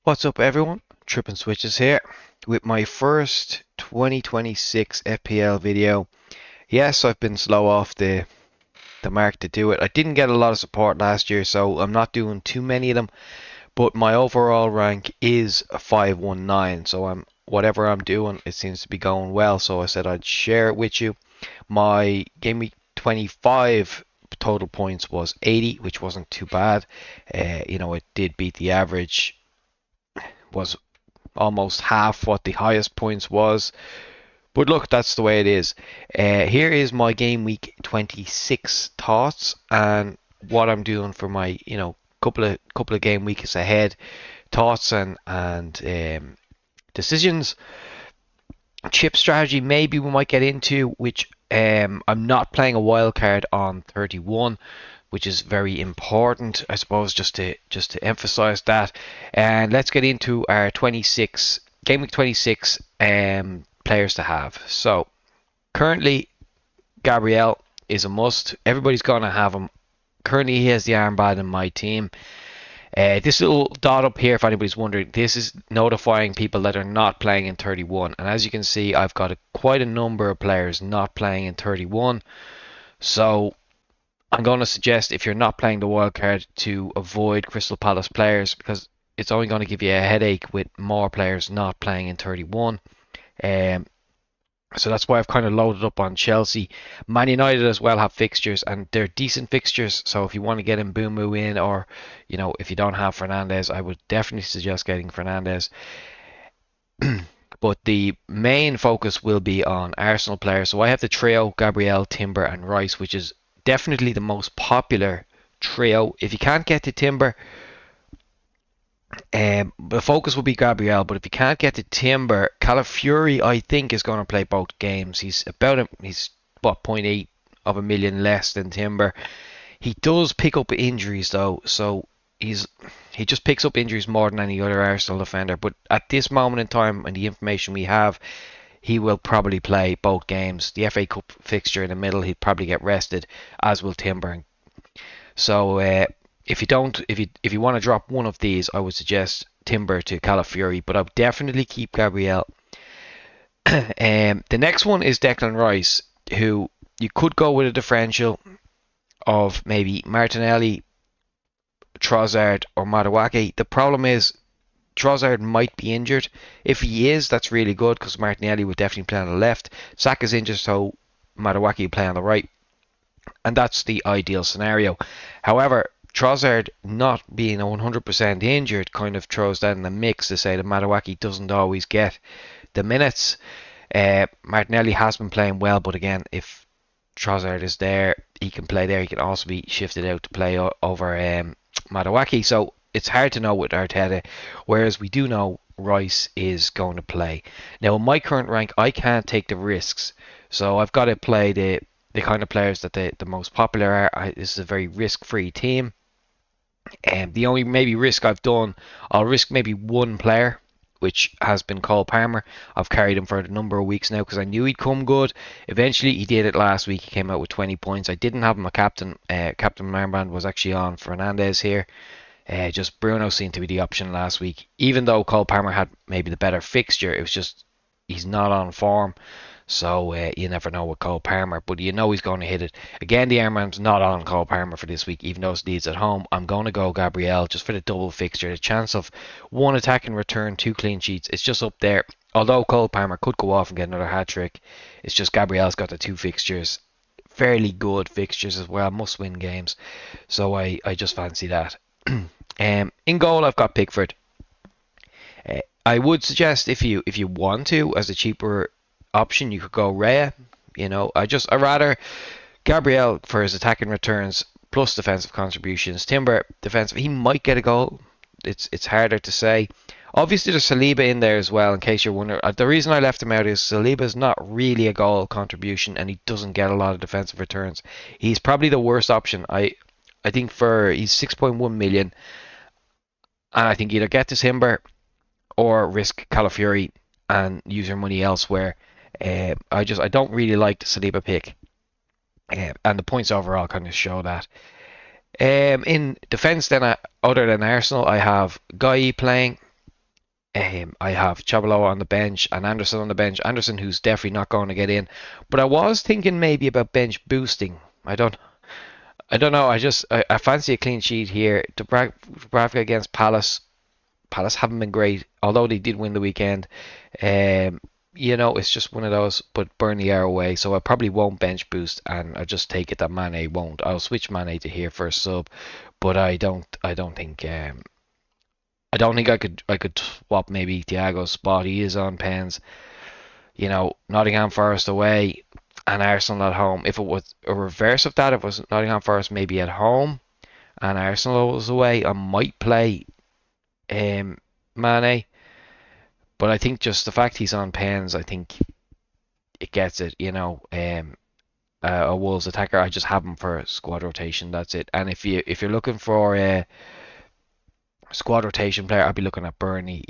What's up everyone? TrippinSwitches here with my first 2026 FPL video. Yes, I've been slow off the mark to do it. I didn't get a lot of support last year, so I'm not doing too many of them, but my overall rank is a 519, so whatever I'm doing, it seems to be going well, so I said I'd share it with you. My game week 25 total points was 80, which wasn't too bad. It did beat the average, was almost half what the highest points was. But look, that's the way it is. Here is my game week 26 thoughts and what I'm doing for my couple of game weeks ahead. Thoughts and decisions. Chip strategy maybe we might get into, which I'm not playing a wild card on 31, which is very important, I suppose, just to emphasize that. And let's get into our 26 game week 26 players to have. So currently, Gabriel is a must. Everybody's gonna have him. Currently, he has the armband in my team. This little dot up here, if anybody's wondering, this is notifying people that are not playing in 31. And as you can see, I've got quite a number of players not playing in 31. So I'm going to suggest, if you're not playing the wildcard, to avoid Crystal Palace players, because it's only going to give you a headache with more players not playing in 31. So that's why I've kind of loaded up on Chelsea. Man United as well have fixtures, and they're decent fixtures. So if you want to get Mbeumo in, or if you don't have Fernandes, I would definitely suggest getting Fernandes. But the main focus will be on Arsenal players. So I have the trio: Gabriel, Timber, and Rice, which is definitely the most popular trio. If you can't get to Timber, the focus will be Gabriel, but if you can't get to Timber, Calafiori I think is going to play both games. He's what, 0.8 of a million less than Timber. He does pick up injuries though, so he just picks up injuries more than any other Arsenal defender. But at this moment in time and the information we have, he will probably play both games. The FA Cup fixture in the middle, he'd probably get rested, as will Timber. So if you want to drop one of these, I would suggest Timber to Calafiori, but I would definitely keep Gabriel. The next one is Declan Rice, who you could go with a differential of maybe Martinelli, Trossard, or Madueke. The problem is Trossard might be injured. If he is, that's really good, because Martinelli would definitely play on the left. Saka's injured, so Madueke will play on the right. And that's the ideal scenario. However, Trossard not being 100% injured kind of throws that in the mix to say that Madueke doesn't always get the minutes. Martinelli has been playing well, but again, if Trossard is there, he can play there. He can also be shifted out to play over Madueke. So it's hard to know with Arteta, whereas we do know Rice is going to play. Now, in my current rank, I can't take the risks. So I've got to play the kind of players that the most popular are. This is a very risk-free team. And the only maybe risk I've done, I'll risk maybe one player, which has been Cole Palmer. I've carried him for a number of weeks now because I knew he'd come good. Eventually, he did it last week. He came out with 20 points. I didn't have him a captain. Captain armband was actually on Fernandes here. Just Bruno seemed to be the option last week. Even though Cole Palmer had maybe the better fixture, it was just he's not on form. So you never know with Cole Palmer, but you know he's going to hit it. Again, the armband's not on Cole Palmer for this week, even though it's Leeds at home. I'm going to go Gabriel just for the double fixture. The chance of one attack and return, 2 clean sheets, it's just up there. Although Cole Palmer could go off and get another hat-trick, it's just Gabriel's got the 2 fixtures. Fairly good fixtures as well, must-win games. So I just fancy that. In goal, I've got Pickford. I would suggest if you want to, as a cheaper option, you could go Raya. I rather Gabriel for his attacking returns plus defensive contributions. Timber defensive, he might get a goal. It's harder to say. Obviously, there's Saliba in there as well. In case you're wondering, the reason I left him out is Saliba's not really a goal contribution, and he doesn't get a lot of defensive returns. He's probably the worst option. I think he's 6.1 million, and I think either get to Timber or risk Calafiori and use your money elsewhere. I don't really like the Saliba pick, and the points overall kind of show that. In defence, then, other than Arsenal, I have Guy playing. I have Chabalo on the bench and Anderson on the bench. Anderson, who's definitely not going to get in, but I was thinking maybe about bench boosting. I don't know. I fancy a clean sheet here. Dubravka against Palace. Palace haven't been great, although they did win the weekend. Um, it's just one of those. But Burnley are away, so I probably won't bench boost, and I just take it that Mane won't. I'll switch Mane to here for a sub, but I don't think I could swap maybe Thiago's spot. He is on pens. Nottingham Forest away and Arsenal at home. If it was a reverse of that, if it was Nottingham Forest maybe at home and Arsenal was away, I might play Mane. But I think just the fact he's on pens, I think it gets it. A Wolves attacker, I just have him for squad rotation. That's it. And if you're looking for a squad rotation player, I'd be looking at Burnley.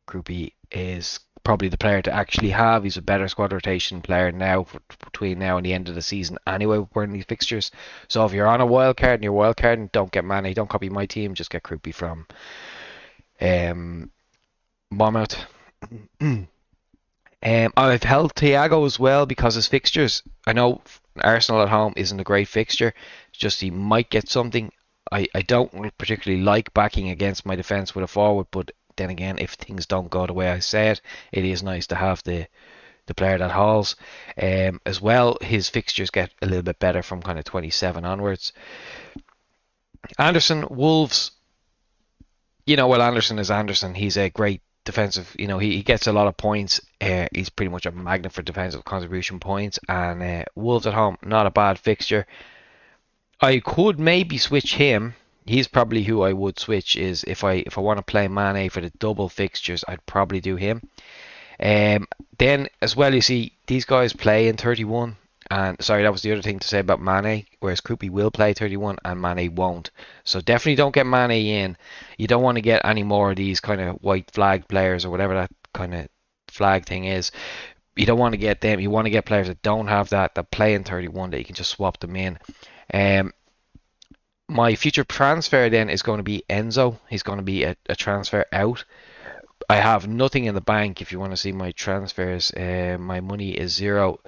Groupie is probably the player to actually have. He's a better squad rotation player now between now and the end of the season anyway with Burnley fixtures. So if you're on a wild card and you're wild carding, don't get Mane, don't copy my team, just get Groupie from Bournemouth. I've held Thiago as well because his fixtures. I know Arsenal at home isn't a great fixture. It's just he might get something. I don't particularly like backing against my defence with a forward, but then again, if things don't go the way I said, it is nice to have the player that hauls. As well, his fixtures get a little bit better from kind of 27 onwards. Anderson, Wolves. Anderson is Anderson. He's a great defensive. He gets a lot of points. He's pretty much a magnet for defensive contribution points. And Wolves at home, not a bad fixture. I could maybe switch him. He's probably who I would switch. Is if I want to play Mane for the double fixtures, I'd probably do him. Then as well, you see these guys play in 31. And sorry, that was the other thing to say about Mane. Whereas Krupi will play 31 and Mane won't. So definitely don't get Mane in. You don't want to get any more of these kind of white flag players or whatever that kind of flag thing is. You don't want to get them. You want to get players that don't have that play in 31 that you can just swap them in. My future transfer then is going to be Enzo. He's going to be a transfer out. I have nothing in the bank. If you want to see my transfers, my money is zero.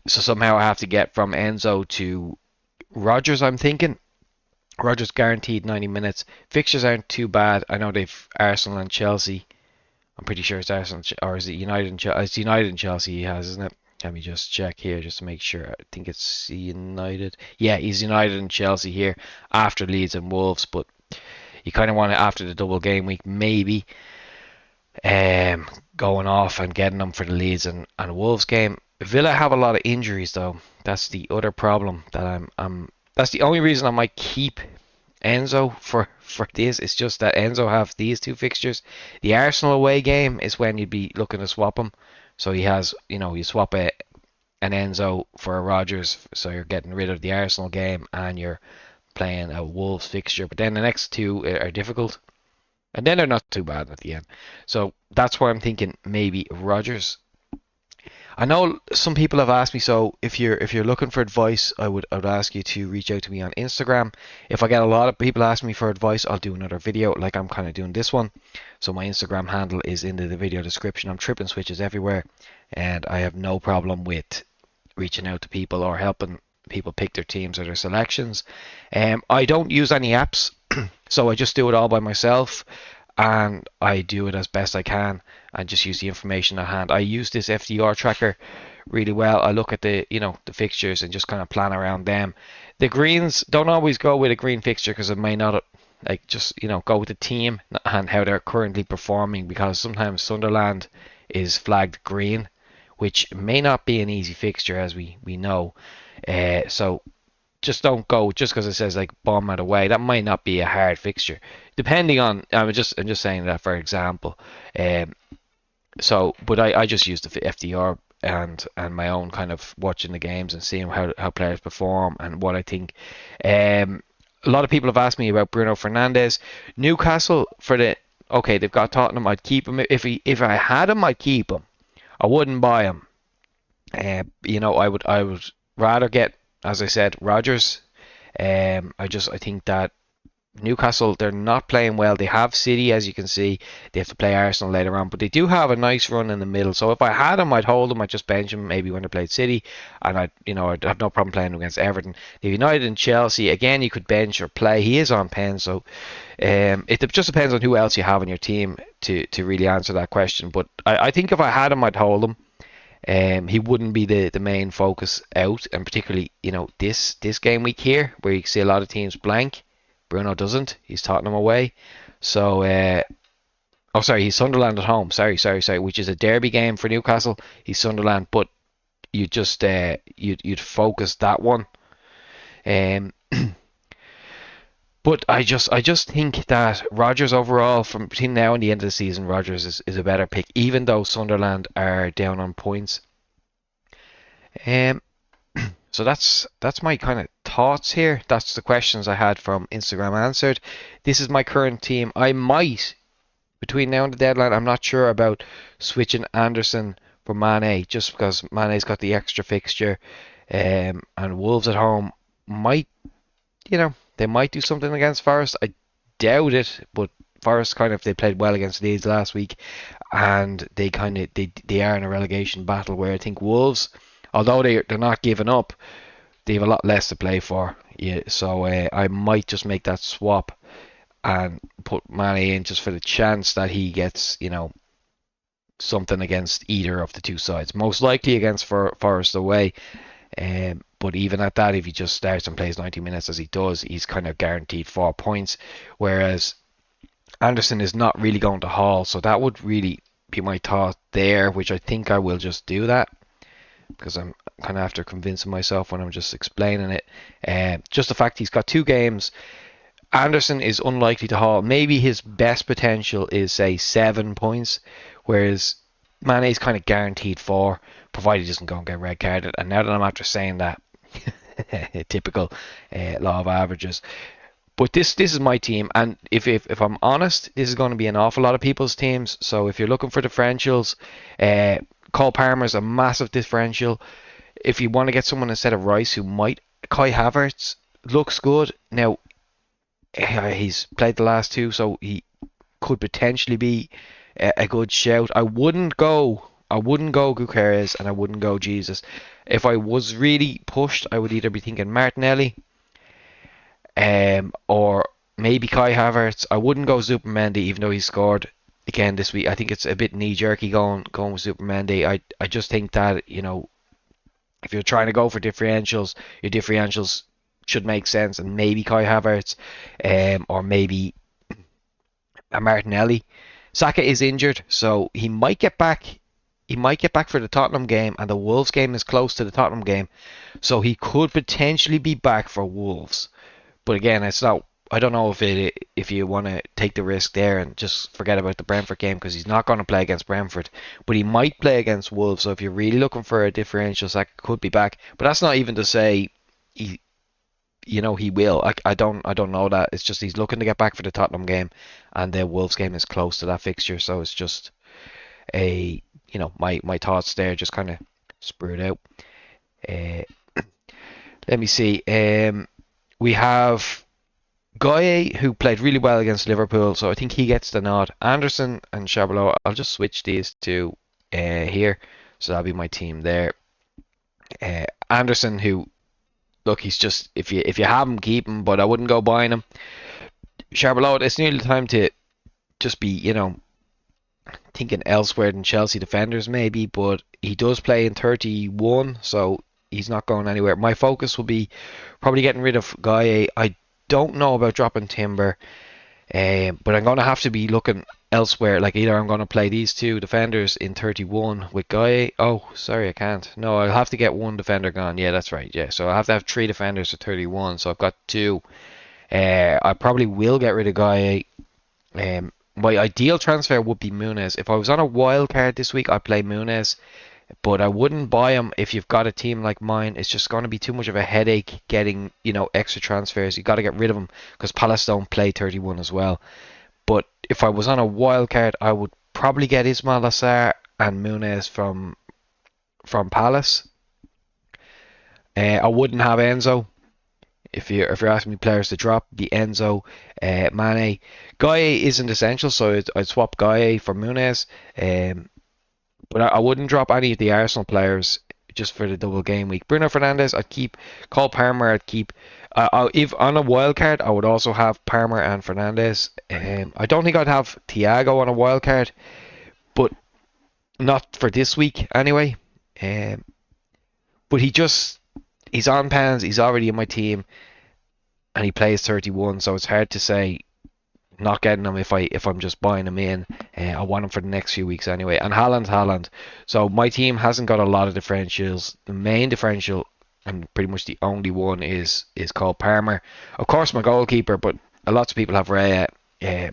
So somehow I have to get from Enzo to Rodgers, I'm thinking. Rodgers guaranteed 90 minutes. Fixtures aren't too bad. I know they've Arsenal and Chelsea. I'm pretty sure it's Arsenal, or is it United and Chelsea? It's United and Chelsea he has, isn't it? Let me just check here just to make sure. I think it's United. Yeah, he's United and Chelsea here after Leeds and Wolves, but you kind of want it after the double game week, maybe going off and getting them for the Leeds and Wolves game. Villa have a lot of injuries though. That's the other problem that that's the only reason I might keep Enzo for this. It's just that Enzo have these two fixtures. The Arsenal away game is when you'd be looking to swap him. So he has, you swap an Enzo for a Rodgers, so you're getting rid of the Arsenal game and you're playing a Wolves fixture. But then the next two are difficult, and then they're not too bad at the end. So that's why I'm thinking maybe Rodgers. I know some people have asked me, so if you're looking for advice, I would ask you to reach out to me on Instagram. If I get a lot of people asking me for advice, I'll do another video like I'm kind of doing this one. So my Instagram handle is in the video description. I'm TrippinSwitches everywhere, and I have no problem with reaching out to people or helping people pick their teams or their selections. I don't use any apps, so I just do it all by myself. And I do it as best I can and just use the information at hand. I use this FDR tracker really well. I look at the fixtures and just kind of plan around them. The greens don't always go with a green fixture because it may not go with the team and how they're currently performing, because sometimes Sunderland is flagged green, which may not be an easy fixture as we know. So just don't go just because it says like Bournemouth away. That might not be a hard fixture, depending on. I'm just saying that for example. But I just use the FDR and my own kind of watching the games and seeing how players perform and what I think. A lot of people have asked me about Bruno Fernandes. Newcastle they've got Tottenham. I'd keep him if I had him. I'd keep him. I wouldn't buy him. I would rather get, as I said, Rodgers. I think that Newcastle, they're not playing well. They have City, as you can see. They have to play Arsenal later on, but they do have a nice run in the middle. So if I had him, I'd hold him. I'd just bench him maybe when they played City, and I'd have no problem playing him against Everton. If United and Chelsea, again, you could bench or play. He is on pen, so it just depends on who else you have in your team to really answer that question. But I think if I had him, I'd hold him. He wouldn't be the main focus out, and particularly this game week here where you see a lot of teams blank. Bruno doesn't. He's Tottenham away. So, oh sorry, he's Sunderland at home. Sorry, which is a derby game for Newcastle. He's Sunderland, but you just you'd focus that one. Um, but I just think that Rodgers overall, from between now and the end of the season, Rodgers is a better pick, even though Sunderland are down on points. Um, so that's my kind of thoughts here. That's the questions I had from Instagram answered. This is my current team. I might, between now and the deadline, I'm not sure about switching Anderson for Mane, just because Mane's got the extra fixture, and Wolves at home might, they might do something against Forest. I doubt it, but Forest they played well against Leeds last week, and they are in a relegation battle where I think Wolves, although they're not giving up, they have a lot less to play for. Yeah, so I might just make that swap and put Mane in just for the chance that he gets, something against either of the two sides. Most likely against Forest away. But even at that, if he just starts and plays 90 minutes as he does, he's kind of guaranteed 4 points. Whereas Anderson is not really going to haul, so that would really be my thought there, which I think I will just do that, because I'm kind of after convincing myself when I'm just explaining it. Just the fact he's got 2 games. Anderson is unlikely to haul. Maybe his best potential is, say, 7 points, whereas Mane's kind of guaranteed 4, provided he doesn't go and get red carded. And now that I'm after saying that, typical law of averages. But this is my team, and if I'm honest, this is going to be an awful lot of people's teams. So if you're looking for differentials, Cole Palmer's a massive differential. If you want to get someone instead of Rice, Kai Havertz looks good. Now, he's played the last 2, so he could potentially be a good shout. I wouldn't go Gutierrez, and I wouldn't go Jesus. If I was really pushed, I would either be thinking Martinelli, or maybe Kai Havertz. I wouldn't go Zupermendy, even though he scored again this week. I think it's a bit knee-jerky going with Zupermendy. I just think that, if you're trying to go for differentials, your differentials should make sense, and maybe Kai Havertz, or maybe a Martinelli. Saka is injured, so he might get back. He might get back for the Tottenham game, and the Wolves game is close to the Tottenham game, so he could potentially be back for Wolves. But again, it's not. I don't know if you want to take the risk there and just forget about the Brentford game, because he's not going to play against Brentford, but he might play against Wolves. So if you're really looking for a differential, Saka could be back. But that's not even to say he will. I don't know that. It's just he's looking to get back for the Tottenham game, and the Wolves game is close to that fixture. So it's just my thoughts there, just kind of spread out. Let me see. We have Gueye, who played really well against Liverpool, so I think he gets the nod. Anderson and Chabot, I'll just switch these two here, so that'll be my team there. Anderson, who, look, he's just, if you have him, keep him, but I wouldn't go buying him. Chabot, it's nearly time to just be, thinking elsewhere than Chelsea defenders maybe, but he does play in 31, so he's not going anywhere. My focus will be probably getting rid of Gueye. I don't know about dropping Timber, but I'm going to have to be looking elsewhere. Like, either I'm going to play these 2 defenders in 31 with Gueye. Oh, sorry, I can't. No, I'll have to get 1 defender gone. Yeah, that's right. Yeah, so I have to have 3 defenders for 31. So I've got 2. I probably will get rid of Gueye. My ideal transfer would be Muniz. If I was on a wild card this week, I'd play Muniz, but I wouldn't buy him if you've got a team like mine. It's just going to be too much of a headache getting, extra transfers. You got to get rid of him, because Palace don't play 31 as well. But if I was on a wild card, I would probably get Ismail Assar and Muniz from Palace. I wouldn't have Enzo. If you're asking me players to drop, the Enzo, Mane, Guy isn't essential, so I'd swap Guy for Muniz. But I wouldn't drop any of the Arsenal players just for the double game week. Bruno Fernandes, I'd keep. Cole Palmer, I'd keep. If on a wild card, I would also have Palmer and Fernandes. I don't think I'd have Thiago on a wild card, but not for this week anyway. But he's on pens. He's already in my team, and he plays 31. So it's hard to say not getting him if I'm just buying him in. I want him for the next few weeks anyway. And Haaland. So my team hasn't got a lot of differentials. The main differential, and pretty much the only one, is called Palmer. Of course, my goalkeeper, but lots of people have Raya.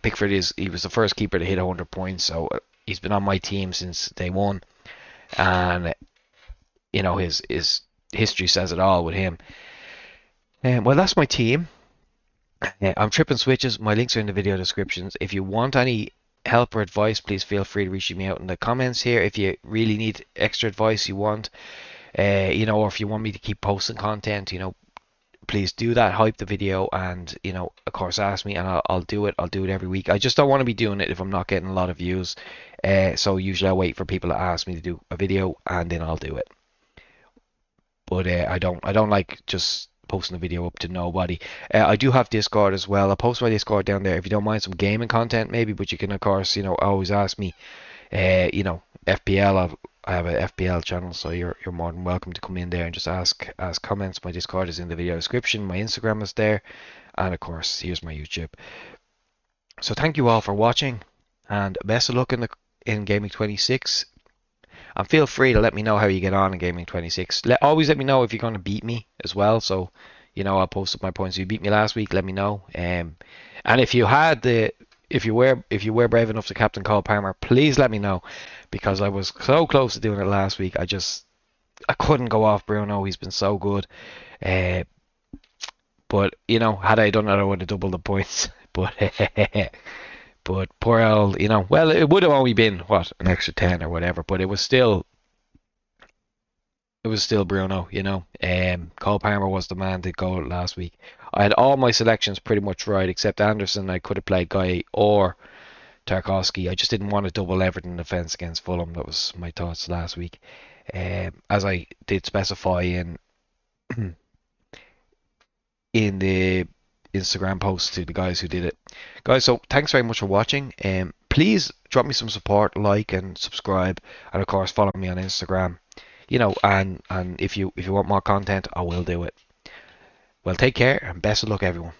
Pickford he was the first keeper to hit 100 points, so he's been on my team since day one, and his history says it all with him. Well, that's my team. I'm TrippinSwitches. My links are in the video descriptions. If you want any help or advice, please feel free to reach me out in the comments here. If you really need extra advice you want, or if you want me to keep posting content, please do that. Hype the video, and of course, ask me, and I'll do it. I'll do it every week. I just don't want to be doing it if I'm not getting a lot of views. So usually I wait for people to ask me to do a video, and then I'll do it. But I don't like just posting a video up to nobody. I do have Discord as well. I'll post my Discord down there if you don't mind some gaming content maybe, but you can of course always ask me. FPL, I have a FPL channel, so you're more than welcome to come in there and just ask comments. My Discord is in the video description, my Instagram is there, and of course here's my YouTube. So thank you all for watching, and best of luck in Gaming 26. And feel free to let me know how you get on in Gaming 26. Always let me know if you're going to beat me as well. So, I'll post up my points. If you beat me last week, let me know. And if you were brave enough to captain Cole Palmer, please let me know, because I was so close to doing it last week. I couldn't go off Bruno. He's been so good. But had I done that, I would have doubled the points. But poor old, well, it would have only been an extra 10 or whatever, but it was still Bruno, Cole Palmer was the man to go last week. I had all my selections pretty much right, except Anderson. I could have played Guy or Tarkowski. I just didn't want to double Everton defence against Fulham. That was my thoughts last week. As I did specify in the Instagram post to the guys who did it. Guys, so thanks very much for watching. Please drop me some support, like and subscribe, and of course follow me on Instagram. And if you want more content, I will do it. Well, take care and best of luck, everyone.